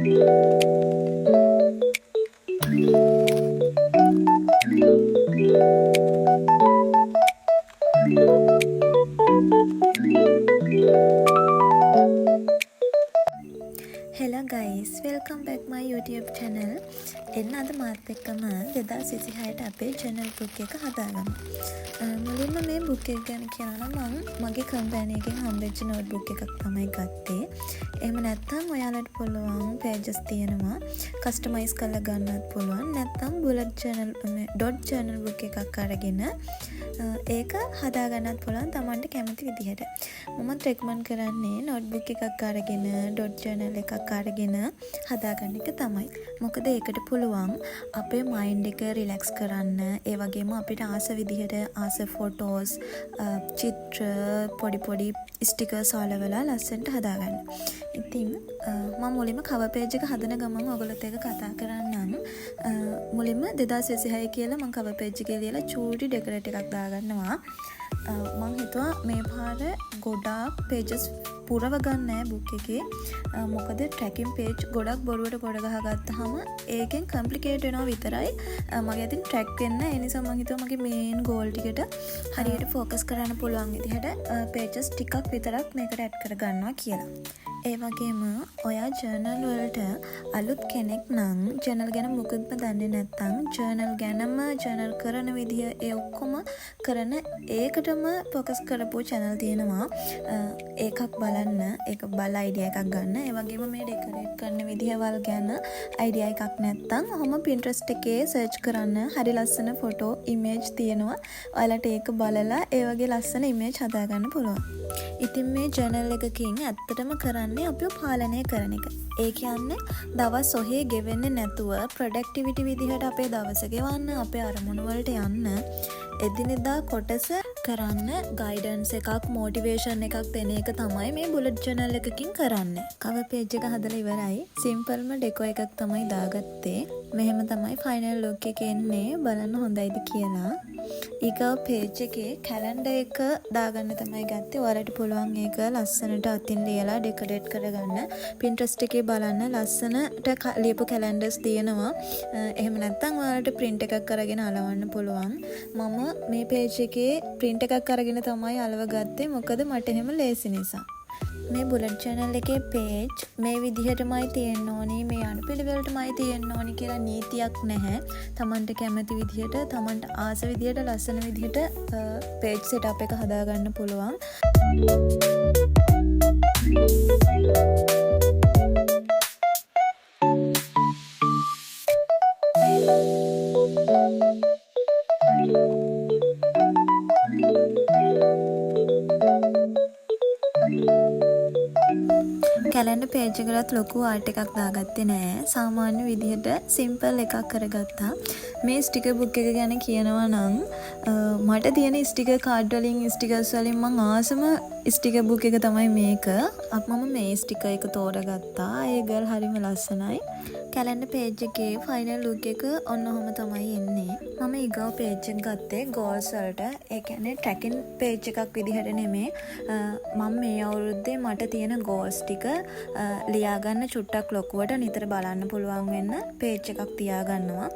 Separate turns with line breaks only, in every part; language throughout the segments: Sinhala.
Hello guys, welcome back my YouTube channel. එන්න අද මාත් එක්කම 2026ට අපේ channel book එක හදාගමු. මුලින්ම මේ book එක ගැන කියනවා නම් මගේ කම්පැනි එකෙන් හම්බෙච්ච notebook එකක් තමයි ගත්තේ. එහෙම නැත්නම් ඔයාලට පුළුවන් pages තියෙනවා customize කරලා ගන්නත් පුළුවන්. නැත්නම් bullet journal dot journal book එකක් අරගෙන ඒක හදාගන්නත් පුළුවන් Tamanට කැමති විදිහට. මමත් recommend කරන්නේ notebook එකක් අරගෙන dot journal එකක් අරගෙන හදාගන්න එක තමයි. මොකද ඒකට පුළුවන් අපේ මයින්ඩ් එක රිලැක්ස් කරන්න, ඒ වගේම අපිට ආස විදිහට ආස ෆොටෝස්, චිත්‍ර, පොඩි ස්ටිකර්ස් අලවලා ලස්සනට හදාගන්න. ඉතින් මම මුලින්ම cover page එක හදන ගමන් ඔයගොල්ලොත් එක්ක කතා කරන්නම්. මුලින්ම 2026 කියලා මම cover page එකේ ලියලා චූටි ඩෙකොරේට් එකක් දාගන්නවා. මම හිතුවා මේ පාර ගොඩාක් pages පුරව ගන්න නෑ book එකේ. මොකද tracking page ගොඩක් බොරුවට ගොඩ ගහගත්තාම ඒකෙන් complicated වෙනවා විතරයි. මගේ අතින් track වෙන්න. ඒ නිසා මම හිතුවා මගේ main goal ටිකට හරියට focus කරන්න පුළුවන් විදිහට pages ටිකක් විතරක් මේකට add කර ගන්නවා කියලා. ඒ වගේම ඔයා ජර්නල් වලට අලුත් කෙනෙක් නම් ජර්නල් ගැන මොකක්ද දන්නේ නැත්නම් ජර්නල් ගැනම ජර්නල් කරන විදිය ඒ ඔක්කොම කරන ඒකටම ફોකස් කරපු channel තියෙනවා. ඒකක් බලන්න, ඒක බලලා අයිඩියා එකක් ගන්න. ඒ වගේම මේ ඩෙකොරේට් කරන විදියවල් ගැන අයිඩියා එකක් නැත්නම් ඔහොම Pinterest එකේ සර්ච් කරන්න. හරි ලස්සන ෆොටෝ, ඉමේජ් තියෙනවා. ඔයාලට ඒක බලලා ඒ වගේ ලස්සන ඉමේජ් හදාගන්න පුළුවන්. ඉතින් මේ ජර්නල් එකකින් ඇත්තටම කරන්නේ අපිව පාලනය කරන එක. ඒ කියන්නේ දවස් ඔහේ ගෙවෙන්නේ නැතුව ප්‍රොඩක්ටිවිටි විදිහට අපේ දවස ගෙවන්න, අපේ අරමුණු වලට යන්න, එදිනෙදා කොටස කරන්න ගයිඩන්ස් එකක්, මොටිවේෂන් එකක් දෙන එක තමයි මේ බුලට් ජර්නල් එකකින් කරන්නේ. cover page එක හදලා ඉවරයි. සිම්පල්ම ඩෙකෝ එකක් තමයි දාගත්තේ. මෙහෙම තමයි ෆයිනල් ලුක් එක එන්නේ. බලන්න හොඳයිද කියලා. ඊගව page එකේ කැලෙන්ඩර් එක දාගන්න තමයි ගත්තේ. ඔයාලට පුළුවන් ඒක ලස්සනට අතින් ලියලා ඩෙකොරේට් කරගන්න. Pinterest එකේ බලන්න ලස්සනට ලියපු කැලෙන්ඩර්ස් තියෙනවා. එහෙම නැත්නම් ඔයාලට print එකක් අරගෙන අලවන්න පුළුවන්. මම මේ page එකේ print එකක් අරගෙන තමයි අලව ගත්තේ. මොකද මට එහෙම ලේසි නිසා. මේ බුලට් channel එකේ page මේ විදිහටමයි තියෙන්න ඕනි, මේ අනුපිළිවෙලටමයි තියෙන්න ඕනි කියලා නීතියක් නැහැ. Tamanට කැමති විදිහට, Tamanට ආස විදිහට, ලස්සන විදිහට page setup එක හදාගන්න පුළුවන්. කැලෙන්ඩර් page එකකට ලොකු ආර්ට් එකක් දාගත්තේ නෑ. සාමාන්‍ය විදිහට සිම්පල් එකක් කරගත්තා. මේ ස්ටිකර් බුක් එක ගැන කියනවා නම් මට තියෙන ස්ටිකර් කාඩ් වලින් ස්ටිකර්ස් වලින් මම ආසම ස්ටිකර් බුක් එක තමයි මේක. මම මේ ස්ටිකර් එක තෝරගත්තා. ඒ ගල් හරිම ලස්සනයි. කැලෙන්ඩර් page එකේ ෆයිනල් ලුක් එක ඔන්න ඔහම තමයි එන්නේ. මම ඊගව page එක ගත්තේ goals වලට. ඒ කියන්නේ tracking page එකක් විදිහට නෙමෙයි. මම මේ අවුරුද්දේ මට තියෙන goals ටික ලියාගන්න චුට්ටක් ලොකුවට නිතර බලන්න පුළුවන් වෙන්න page එකක් තියාගන්නවා.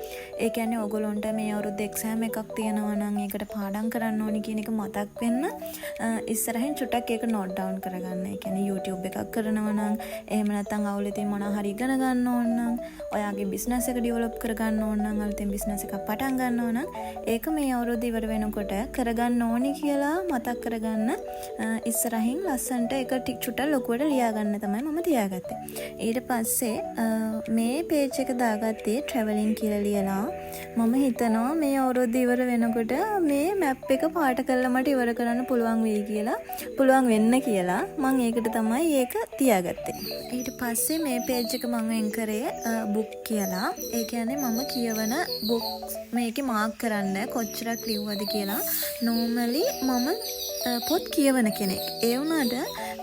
ඒ කියන්නේ ඔයගොල්ලන්ට මේ අවුරුද්දේ exam එකක් තියෙනවා නම් ඒකට පාඩම් කරන්න ඕනි කියන එක මතක් වෙන්න ඉස්සරහින් චුට්ටක් ඒක note down කරගන්න. ඒ කියන්නේ YouTube එකක් කරනවා නම්, එහෙම නැත්නම් අවුලෙදී මොනවා හරි ඉගෙන ගන්න ඕන නම්, ඔයාගේ බිස්නස් එක ඩෙවලොප් කරගන්න ඕන නම්, අලුතෙන් බිස්නස් එකක් පටන් ගන්න ඕන නම් ඒක මේ අවුරුද්ද ඉවර වෙනකොට කරගන්න ඕනි කියලා මතක් කරගන්න. ඉස්සරහින් ලස්සන්ට ඒක ටික චුට්ටක් ලොකුවට ලියාගන්න තමයි මම තියාගත්තේ. ඊට පස්සේ මේ page එක දාගත්තේ traveling කියලා ලියලා. මම හිතනවා මේ අවුරුද්ද ඉවර වෙනකොට මේ map එක පාට කරලා මට ඉවර කරන්න පුළුවන් වෙයි කියලා, පුළුවන් වෙන්න කියලා මම ඒකට තමයි ඒක තියාගත්තේ. ඊට පස්සේ මේ page එක මම වෙන් කරේ book කියලා. ඒ කියන්නේ මම කියවන books මේකේ මාක් කරන්න කොච්චරක් ලිව්වද කියලා. normally මම පොත් කියවන කෙනෙක්. ඒ වුණාට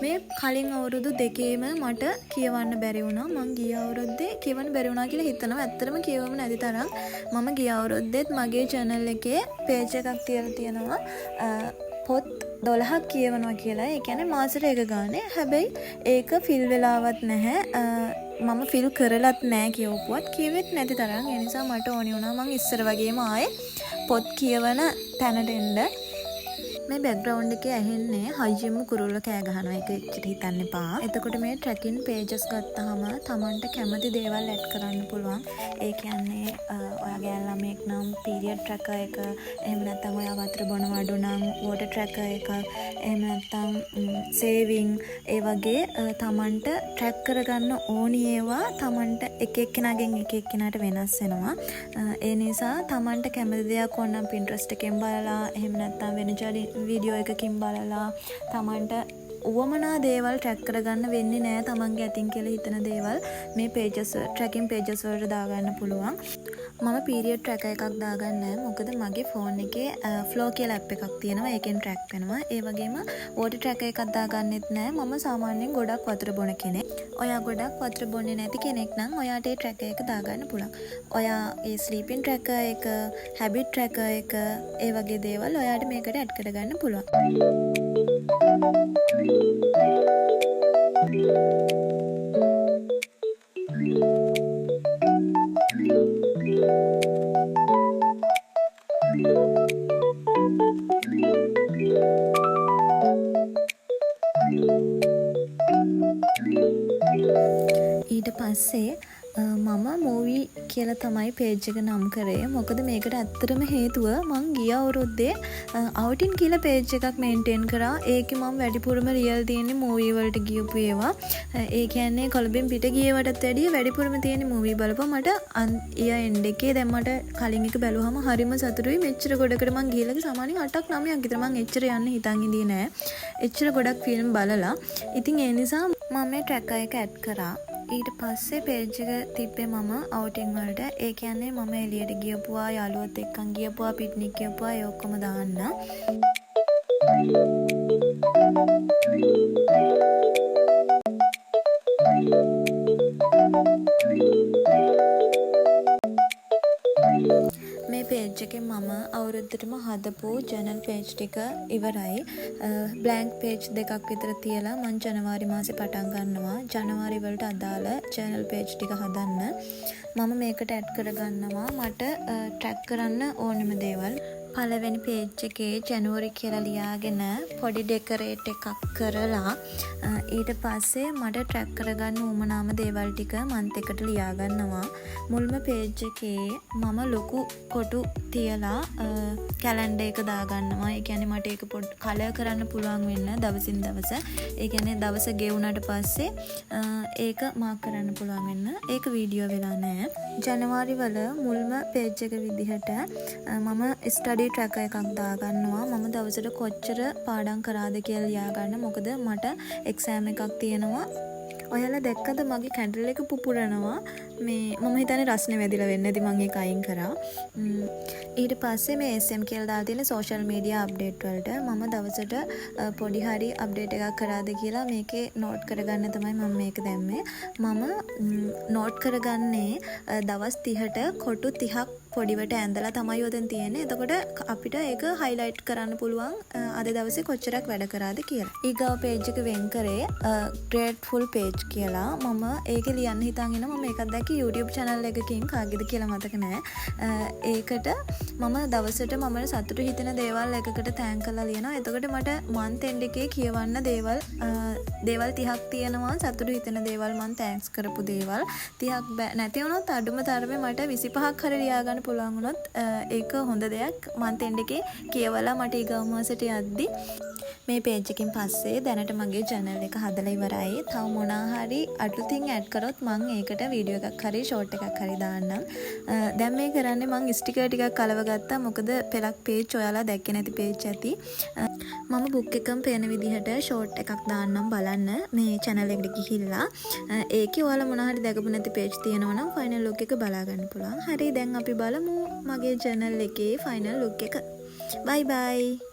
මේ කලින් අවුරුදු දෙකේම මට කියවන්න බැරි වුණා. මං ගිය අවුරුද්දේ කියවන්න බැරි වුණා කියලා හිතනවා. ඇත්තටම කියවම නැති තරම් මම ගිය අවුරුද්දේත් මගේ channel එකේ page එකක් තියලා තියෙනවා. පොත් 12ක් කියවනවා කියලා. ඒ කියන්නේ මාසෙට එක ගානේ. හැබැයි ඒක ෆිල් වෙලාවත් නැහැ. මම ෆිල් කරලත් නෑ කියවපුවත් කියෙවෙත් නැති තරම්. ඒ නිසා මට ඕනි වුණා මං ඉස්සර වගේම ආයේ පොත් කියවන තැනට එන්න. මේ බෑග්ග්‍රවුන්ඩ් එකේ ඇහෙන්නේ හයියෙම කුරුල්ල කෑ ගහනවා. ඒක එච්චර හිතන්න එපා. එතකොට මේ ට්‍රැකින් පේජස් ගත්තාම Tamanට කැමති දේවල් ඇඩ් කරන්න පුළුවන්. ඒ කියන්නේ ඔයාගේ ළමෙක් නම් පීරියඩ් ට්‍රැකර් එක, එහෙම නැත්නම් ඔයා වතුර බොන වඩු නම් වෝටර් ට්‍රැකර් එකක්, එහෙම නැත්නම් සේවිං, ඒ වගේ Tamanට ට්‍රැක් කරගන්න ඕනි ඒවා Tamanට එක එක්කෙනාගෙන් එක එක්කෙනාට වෙනස් වෙනවා. ඒ නිසා Tamanට කැමති දෙයක් ඕනනම් Pinterest එකෙන් බලලා, එහෙම නැත්නම් වෙන වීඩියෝ එකකින් බලලා Tamanට උවමනා දේවල් ට්‍රැක් කරගන්න වෙන්නේ නැහැ. තමන්ගේ අතින් කියලා හිතන දේවල් මේ පේජස් ට්‍රැකින් පේජස් වලට දාගන්න පුළුවන්. මම පීරියඩ් ට්‍රැකර් එකක් දාගන්නේ මොකද මගේ ෆෝන් එකේ ෆ්ලෝ කියලා ඇප් එකක් තියෙනවා. ඒකෙන් ට්‍රැක් වෙනවා. ඒ වගේම වෝටර් ට්‍රැකර් එකක් දාගන්නෙත් නැහැ. මම සාමාන්‍යයෙන් ගොඩක් වතුර බොන කෙනෙක්. ඔයා ගොඩක් වතුර බොන්නේ නැති කෙනෙක් නම් ඔයාට ඒ ට්‍රැකර් එක දාගන්න පුළුවන්. ඔයා ඒ ස්ලීපින් ට්‍රැකර් එක, හැබිට් ට්‍රැකර් එක, ඒ වගේ දේවල් ඔයාට මේකට ඇඩ් කරගන්න පුළුවන්. ඊට පස්සේ මම මූවී කියලා තමයි පේජ් එක නම් කරේ. මොකද මේකට ඇත්තටම හේතුව මං ගිය අවුරුද්දේ අවුටින් කියලා පේජ් එකක් මේන්ටේන් කරා. ඒකේ මම වැඩිපුරම රියල් තියෙන්නේ මූවී වලට ගියපු ඒවා. ඒ කියන්නේ කොළඹෙන් පිට ගියවටත් වැඩිය වැඩිපුරම තියෙන්නේ මූවී බලපුවා. මට ඊය එන්ඩ් එකේ දැන් මට කලින් එක බැලුවම හරිම සතුටුයි. මෙච්චර ගොඩකට මං ගිහලා සාමාන්‍යයෙන් 8ක් 9ක් විතර මං එච්චර යන්න හිතන් ඉඳී නෑ. එච්චර ගොඩක් ෆිල්ම් බලලා. ඉතින් ඒ නිසා මම මේ ට්‍රැකර් එක ඇඩ් කරා. ඊට පස්සේ පේජ් එක තිබ්බේ මම අවුටින් වලට. ඒ කියන්නේ මම එළියට ගියපුවා, යාළුවොත් එක්කන් ගියපුවා, පික්නික් ගියපුවා, ඒ ඔක්කොම දාන්න. මේ පේජ් එකෙන් මම අවුරුද්දටම හදපු ජර්නල් පේජ් ටික ඉවරයි. බ්ලැන්ක් පේජ් දෙකක් විතර තියලා මම ජනවාරි මාසේ පටන් ගන්නවා. ජනවාරි වලට අදාළ ජර්නල් පේජ් ටික හදන්න. මම මේකට ඇඩ් කරගන්නවා මට ට්‍රැක් කරන්න ඕනෙම දේවල්. පළවෙනි පේජ් එකේ ජනවාරි කියලා ලියාගෙන පොඩි ඩෙකරේට් එකක් කරලා ඊට පස්සේ මට ට්‍රැක් කරගන්න උවමනාම දේවල් ටික මන්ත් එකට ලියා ගන්නවා. මුල්ම පේජ් එකේ මම ලොකු කොටු තියලා කැලෙන්ඩර් එක දාගන්නවා. ඒ කියන්නේ මට ඒක කලර් කරන්න පුළුවන් වෙන්න දවසින් දවස. ඒ කියන්නේ දවස ගෙවුනට පස්සේ ඒක මාක් කරන්න පුළුවන් වෙන්න. ඒක වීඩියෝ වෙලා නැහැ. ජනවාරි වල මුල්ම පේජ් එක විදිහට මම ස්ටඩි ට්‍රැකර් එකක් දාගන්නවා. මම දවසට කොච්චර පාඩම් කරාද කියලා ලියාගන්න. මොකද මට එක්සෑම් එකක් තියෙනවා. ඔයාලා දැක්කද මගේ කැන්ඩල් එක පුපුරනවා. මේ මම හිතන්නේ රස්නේ වැදිලා වෙන්නේ නැති මම ඒක අයින් කරා. ඊට පස්සේ මේ SM කියලා දාලා තියෙන සෝෂල් මීඩියා අප්ඩේට් වලට මම දවසට පොඩි හරි අප්ඩේට් එකක් කරාද කියලා මේකේ නෝට් කරගන්න තමයි මම මේක දැම්මේ. මම නෝට් කරගන්නේ දවස් 30ට කොටු 30ක් පොඩිවට ඇඳලා තමයි ඔතෙන් තියෙන්නේ. එතකොට අපිට ඒක හයිලයිට් කරන්න පුළුවන් අද දවසේ කොච්චරක් වැඩ කරාද කියලා. ඊගාව පේජ් එක වෙන් කරේ grateful page කියලා. මම ඒක ලියන්න හිතන් ඉන්න මම ඒකත් දැක්කේ YouTube channel එකකින් කාගේද කියලා මතක නෑ. ඒකට මම දවසට මම සතුටු හිතෙන දේවල් එකකට තෑන්ක් කරලා ලියනවා. එතකොට මට month end එකේ කියවන්න දේවල් 30ක් තියෙනවා. සතුටු හිතෙන දේවල් මම තෑන්ක්ස් කරපු දේවල් 30ක් නැති වුණොත් අඩුම තරමේ මට 25ක් හරි ලියා ගන්න පුළුවන් වුණොත් ඒක හොඳ දෙයක්. month end එකේ කියවලා මට ඊගව මාසෙට යද්දි මේ පේජ් එකකින් පස්සේ දැනට මගේ channel එක හදලා ඉවරයි. තව මොනවා හරි අලුතින් ඇඩ් කරොත් මම ඒකට වීඩියෝ එකක් හරි ෂෝට් එකක් හරි දාන්නම්. දැන් මේ කරන්නේ මම ස්ටිකර් ටිකක් කලව ගත්තා. මොකද පෙලක් පේජ් ඔයාලා දැක්කේ නැති පේජ් ඇති. මම බුක් එකම පේන විදිහට ෂෝට් එකක් දාන්නම් බලන්න මේ channel එකට ගිහිල්ලා. ඒකේ ඔයාලා මොනවා හරි දැකපු නැති පේජ් තියෙනවා නම් ෆයිනල් ලුක් එක බලා ගන්න පුළුවන්. හරි දැන් අපි බලමු මගේ channel එකේ ෆයිනල් ලුක් එක. bye bye.